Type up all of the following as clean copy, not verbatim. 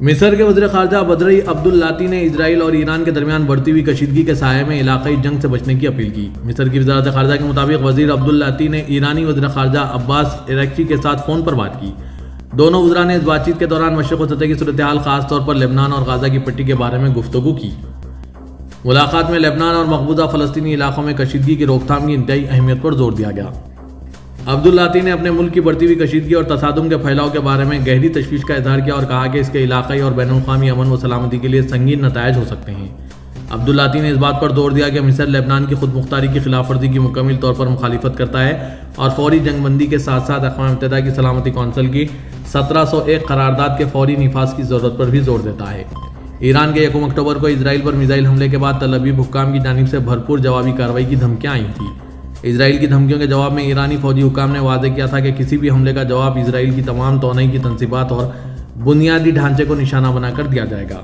مصر کے وزیر خارجہ بدری عبداللاتی نے اسرائیل اور ایران کے درمیان بڑھتی ہوئی کشیدگی کے سائے میں علاقائی جنگ سے بچنے کی اپیل کی۔ مصر کی وزارت خارجہ کے مطابق وزیر عبداللاتی نے ایرانی وزیر خارجہ عباس اراغچی کے ساتھ فون پر بات کی۔ دونوں وزراء نے اس بات چیت کے دوران مشرق وسطی کی صورتحال خاص طور پر لبنان اور غزہ کی پٹی کے بارے میں گفتگو کی۔ ملاقات میں لبنان اور مقبوضہ فلسطینی علاقوں میں کشیدگی کی روک تھام کی انتہائی اہمیت پر زور دیا گیا۔ عبداللاتی نے اپنے ملک کی بڑھتی ہوئی کشیدگی اور تصادم کے پھیلاؤ کے بارے میں گہری تشویش کا اظہار کیا اور کہا کہ اس کے علاقائی اور بین الاقوامی امن و سلامتی کے لیے سنگین نتائج ہو سکتے ہیں۔ عبداللاتی نے اس بات پر زور دیا کہ مصر لبنان کی خود مختاری کی خلاف ورزی کی مکمل طور پر مخالفت کرتا ہے اور فوری جنگ بندی کے ساتھ ساتھ اقوام متحدہ کی سلامتی کونسل کی 1701 قرارداد کے فوری نفاذ کی ضرورت پر بھی زور دیتا ہے۔ ایران کے 1 اکتوبر کو اسرائیل پر میزائل حملے کے بعد تل ابیب حکام کی جانب سے بھرپور جوابی کارروائی کی دھمکیاں آئی تھیں۔ اسرائیل کی دھمکیوں کے جواب میں ایرانی فوجی حکام نے واضح کیا تھا کہ کسی بھی حملے کا جواب اسرائیل کی تمام توانائی کی تنصیبات اور بنیادی ڈھانچے کو نشانہ بنا کر دیا جائے گا۔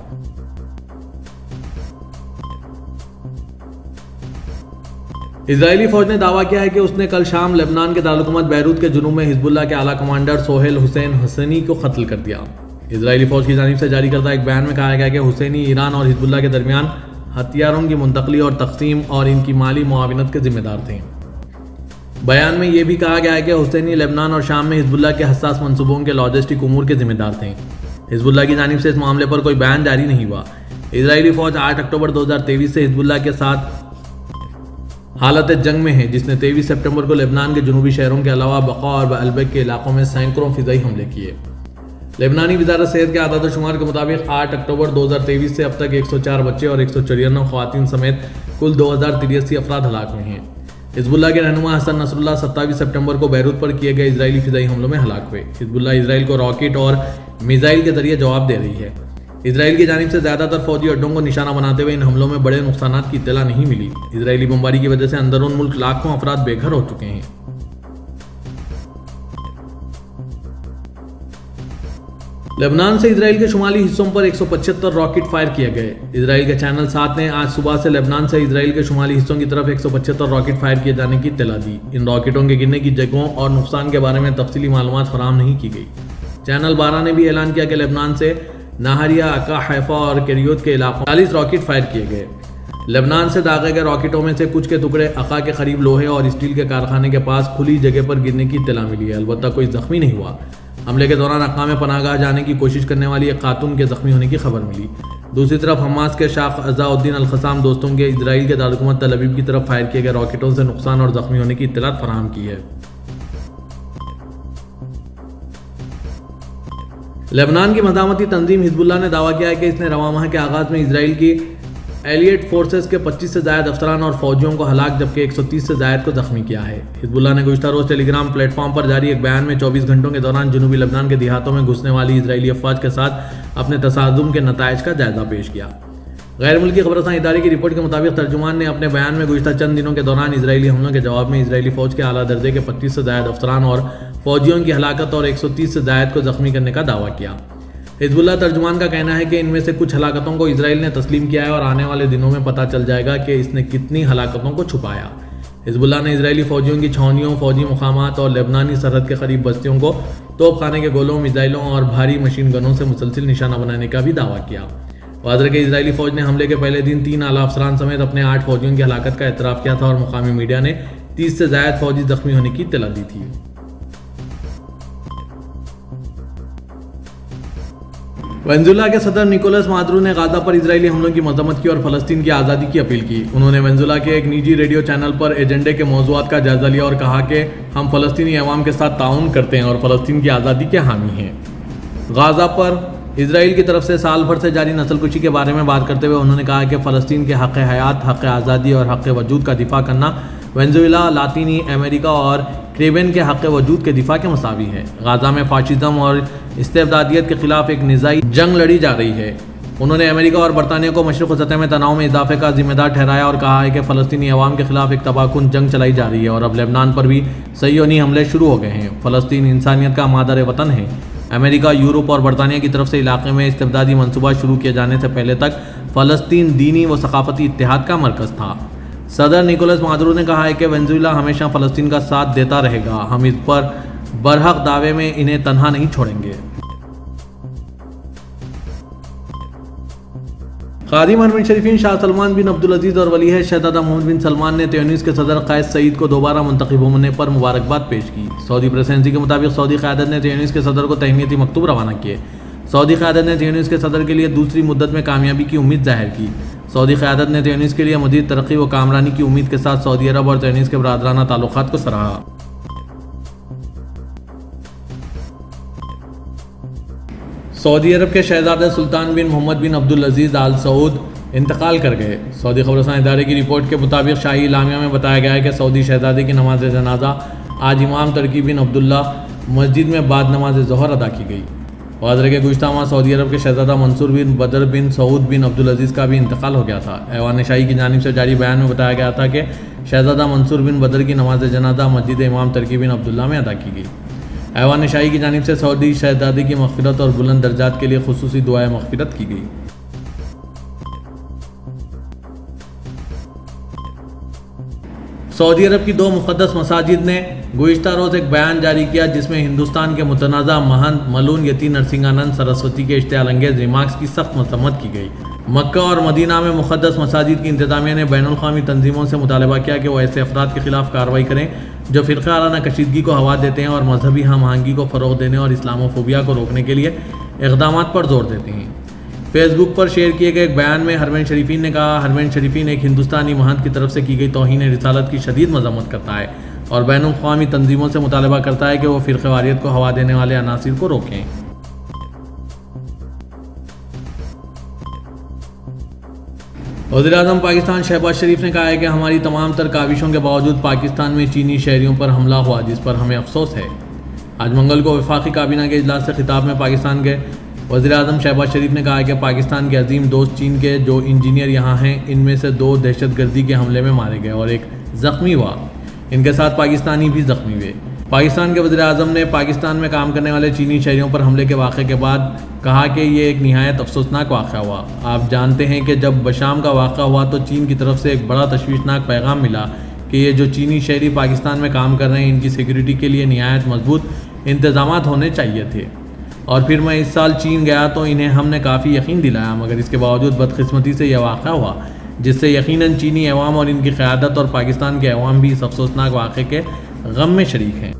اسرائیلی فوج نے دعویٰ کیا ہے کہ اس نے کل شام لبنان کے دارالحکومت بیروت کے جنوب میں حزب اللہ کے اعلیٰ کمانڈر سہیل حسین حسنی کو قتل کر دیا۔ اسرائیلی فوج کی جانب سے جاری کردہ ایک بیان میں کہا گیا کہ حسینی ایران اور حزب اللہ کے درمیان ہتھیاروں کی منتقلی اور تقسیم اور ان کی مالی معاونت کے ذمہ دار تھے۔ بیان میں یہ بھی کہا گیا ہے کہ حسینی لبنان اور شام میں حزب اللہ کے حساس منصوبوں کے لاجسٹک امور کے ذمہ دار تھے۔ حزب اللہ کی جانب سے اس معاملے پر کوئی بیان جاری نہیں ہوا۔ اسرائیلی فوج 8 اکتوبر 2023 سے حزب اللہ کے ساتھ حالت جنگ میں ہے، جس نے 23 سپٹمبر کو لبنان کے جنوبی شہروں کے علاوہ بقا اور بعلبک کے علاقوں میں سینکڑوں فضائی حملے کیے۔ لبنانی وزارت صحت کے اعداد و شمار کے مطابق 8 اکتوبر 2023 سے اب تک 104 بچے اور 194 خواتین سمیت کل 2083 افراد ہلاک ہوئے ہیں۔ حزب اللہ کے رہنما حسن نصر اللہ 27 سپٹمبر کو بیروت پر کیے گئے اسرائیلی فضائی حملوں میں ہلاک ہوئے۔ حزب اللہ اسرائیل کو راکٹ اور میزائل کے ذریعے جواب دے رہی ہے۔ اسرائیل کی جانب سے زیادہ تر فوجی اڈوں کو نشانہ بناتے ہوئے ان حملوں میں بڑے نقصانات کی اطلاع نہیں ملی۔ اسرائیلی بمباری کی وجہ سے اندرون ملک لاکھوں افراد بے گھر ہو چکے ہیں۔ لبنان سے اسرائیل کے شمالی حصوں پر 175 راکٹ فائر کیے گئے۔ اسرائیل کے چینل 7 نے آج صبح سے لبنان سے اسرائیل کے شمالی حصوں کی طرف 175 راکٹ فائر کیے جانے کی اطلاع دی۔ ان راکٹوں کے گرنے کی جگہوں اور نقصان کے بارے میں تفصیلی معلومات فراہم نہیں کی گئی۔ چینل 12 نے بھی اعلان کیا کہ لبنان سے ناہریہ، عکا، حیفا اور کریوت کے علاقوں 40 راکٹ فائر کیے گئے۔ لبنان سے داغے گئے راکٹوں میں سے کچھ کے ٹکڑے عکا کے قریب لوہے اور اسٹیل کے کارخانے کے پاس کھلی جگہ پر گرنے کی اطلاع ملی ہے، البتہ کوئی زخمی نہیں ہوا۔ حملے کے دوران عکا میں پناہ گاہ جانے کی کوشش کرنے والی ایک خاتون کے زخمی ہونے کی خبر ملی۔ دوسری طرف حماس کے شاخ عزا الدین القسام دوستوں کے اسرائیل کے دارالحکومت تل ابیب کی طرف فائر کیے گئے راکٹوں سے نقصان اور زخمی ہونے کی اطلاعات فراہم کی ہے۔ لبنان کی مزاحمتی تنظیم حزب اللہ نے دعویٰ کیا ہے کہ اس نے رواں ماہ کے آغاز میں اسرائیل کی ایلیٹ فورسز کے 25 سے زائد افسران اور فوجیوں کو ہلاک جبکہ 130 سے زائد کو زخمی کیا ہے۔ حزب اللہ نے گزشتہ روز ٹیلی گرام پلیٹ فارم پر جاری ایک بیان میں 24 گھنٹوں کے دوران جنوبی لبنان کے دیہاتوں میں گھسنے والی اسرائیلی افواج کے ساتھ اپنے تصادم کے نتائج کا جائزہ پیش کیا۔ غیر ملکی خبررساں ادارے کی رپورٹ کے مطابق ترجمان نے اپنے بیان میں گزشتہ چند دنوں کے دوران اسرائیلی حملوں کے جواب میں اسرائیلی فوج کے اعلیٰ درجے کے 25 سے زائد افسران اور فوجیوں کی ہلاکت اور 130 سے زائد کو زخمی کرنے کا دعویٰ کیا۔ حزب اللہ ترجمان کا کہنا ہے کہ ان میں سے کچھ ہلاکتوں کو اسرائیل نے تسلیم کیا ہے اور آنے والے دنوں میں پتہ چل جائے گا کہ اس نے کتنی ہلاکتوں کو چھپایا۔ حزب اللہ نے اسرائیلی فوجیوں کی چھاؤنیوں، فوجی مقامات اور لبنانی سرحد کے قریب بستیوں کو توپ خانے کے گولوں، میزائلوں اور بھاری مشین گنوں سے مسلسل نشانہ بنانے کا بھی دعویٰ کیا۔ واضح کہ اسرائیلی فوج نے حملے کے پہلے دن 3 اعلیٰ افسران سمیت اپنے 8 فوجیوں کی ہلاکت کا اعتراف کیا تھا اور مقامی میڈیا نے 30 سے زائد فوجی زخمی ہونے کی اطلاع دی تھی۔ وینزویلا کے صدر نکولس مادورو نے غزہ پر اسرائیلی حملوں کی مذمت کی اور فلسطین کی آزادی کی اپیل کی۔ انہوں نے وینزویلا کے ایک نجی ریڈیو چینل پر ایجنڈے کے موضوعات کا جائزہ لیا اور کہا کہ ہم فلسطینی عوام کے ساتھ تعاون کرتے ہیں اور فلسطین کی آزادی کے حامی ہیں۔ غزہ پر اسرائیل کی طرف سے سال بھر سے جاری نسل کشی کے بارے میں بات کرتے ہوئے انہوں نے کہا کہ فلسطین کے حق حیات، حق آزادی اور حق وجود کا دفاع کرنا وینزویلا، لاطینی امریکہ اور کیریبین کے حق وجود کے دفاع کے مساوی ہے۔ غزہ میں فاشزم اور استبدادیت کے خلاف ایک نظامی جنگ لڑی جا رہی ہے۔ انہوں نے امریکہ اور برطانیہ کو مشرق وسطی میں تناؤ میں اضافے کا ذمہ دار ٹھہرایا اور کہا ہے کہ فلسطینی عوام کے خلاف ایک تباہ کن جنگ چلائی جا رہی ہے اور اب لبنان پر بھی صہیونی حملے شروع ہو گئے ہیں۔ فلسطین انسانیت کا مادر وطن ہے۔ امریکہ، یورپ اور برطانیہ کی طرف سے علاقے میں استبدادی منصوبہ شروع کیے جانے سے پہلے تک فلسطین دینی و ثقافتی اتحاد کا مرکز تھا۔ صدر نکولس مادورو نے کہا ہے کہ وینزویلا ہمیشہ فلسطین کا ساتھ دیتا رہے گا، ہم اس پر برحق دعوے میں انہیں تنہا نہیں چھوڑیں گے۔ خادم حرمین شریفین شاہ سلمان بن عبدالعزیز اور ولی عہد شہزادہ محمد بن سلمان نے تیونس کے صدر قیس سعید کو دوبارہ منتخب ہونے پر مبارکباد پیش کی۔ سعودی پریس ایجنسی کے مطابق سعودی قیادت نے تیونس کے صدر کو تہنیتی مکتوب روانہ کیے۔ سعودی قیادت نے تیونس کے صدر کے لیے دوسری مدت میں کامیابی کی امید ظاہر کی۔ سعودی قیادت نے تیونس کے لیے مزید ترقی و کامرانی کی امید کے ساتھ سعودی عرب اور تیونس کے برادرانہ تعلقات کو سراہا۔ سعودی عرب کے شہزادہ سلطان بن محمد بن عبدالعزیز آل سعود انتقال کر گئے۔ سعودی خبررساں ادارے کی رپورٹ کے مطابق شاہی اعلامیہ میں بتایا گیا ہے کہ سعودی شہزادے کی نماز جنازہ آج امام ترکی بن عبداللہ مسجد میں بعد نماز ظہر ادا کی گئی۔ واضح کہ گزشتہ ماہ سعودی عرب کے شہزادہ منصور بن بدر بن سعود بن عبدالعزیز کا بھی انتقال ہو گیا تھا۔ ایوان شاہی کی جانب سے جاری بیان میں بتایا گیا تھا کہ شہزادہ منصور بن بدر کی نماز جنازہ مسجد امام ترکی بن عبداللہ میں ادا کی گئی۔ ایوان شاہی کی جانب سے سعودی شہزادے کی مغفرت اور بلند درجات کے لیے خصوصی دعائے مغفرت کی گئی۔ سعودی عرب کی 2 مقدس مساجد نے گزشتہ روز ایک بیان جاری کیا جس میں ہندوستان کے متنازع مہنت ملون یتی نرسنگانند سرسوتی کے اشتعال انگیز ریمارکس کی سخت مذمت کی گئی۔ مکہ اور مدینہ میں مقدس مساجد کی انتظامیہ نے بین الاقوامی تنظیموں سے مطالبہ کیا کہ وہ ایسے افراد کے خلاف کارروائی کریں جو فرقہ وارانہ کشیدگی کو ہوا دیتے ہیں اور مذہبی ہم آہنگی کو فروغ دینے اور اسلاموفوبیا کو روکنے کے لیے اقدامات پر زور دیتے ہیں۔ فیس بک پر شیئر کیے گئے ایک بیان میں حرمین شریفین نے کہا، حرمین شریفین ایک ہندوستانی مہنت کی طرف سے کی گئی توہین رسالت کی شدید مذمت کرتا ہے اور بین الاقوامی تنظیموں سے مطالبہ کرتا ہے کہ وہ فرقہ واریت کو ہوا دینے والے عناصر کو روکیں۔ وزیراعظم پاکستان شہباز شریف نے کہا ہے کہ ہماری تمام تر کاوشوں کے باوجود پاکستان میں چینی شہریوں پر حملہ ہوا جس پر ہمیں افسوس ہے۔ آج منگل کو وفاقی کابینہ کے اجلاس سے خطاب میں پاکستان کے وزیراعظم شہباز شریف نے کہا ہے کہ پاکستان کے عظیم دوست چین کے جو انجینئر یہاں ہیں ان میں سے 2 دہشت گردی کے حملے میں مارے گئے اور ایک زخمی ہوا۔ ان کے ساتھ پاکستانی بھی زخمی ہوئے۔ پاکستان کے وزیراعظم نے پاکستان میں کام کرنے والے چینی شہریوں پر حملے کے واقعے کے بعد کہا کہ یہ ایک نہایت افسوسناک واقعہ ہوا۔ آپ جانتے ہیں کہ جب بشام کا واقعہ ہوا تو چین کی طرف سے ایک بڑا تشویشناک پیغام ملا کہ یہ جو چینی شہری پاکستان میں کام کر رہے ہیں ان کی سیکیورٹی کے لیے نہایت مضبوط انتظامات ہونے چاہیے تھے۔ اور پھر میں اس سال چین گیا تو انہیں ہم نے کافی یقین دلایا، مگر اس کے باوجود بدقسمتی سے یہ واقعہ ہوا جس سے یقیناً چینی عوام اور ان کی قیادت اور پاکستان کے عوام بھی اس افسوسناک واقعے کے غم میں شریک ہیں۔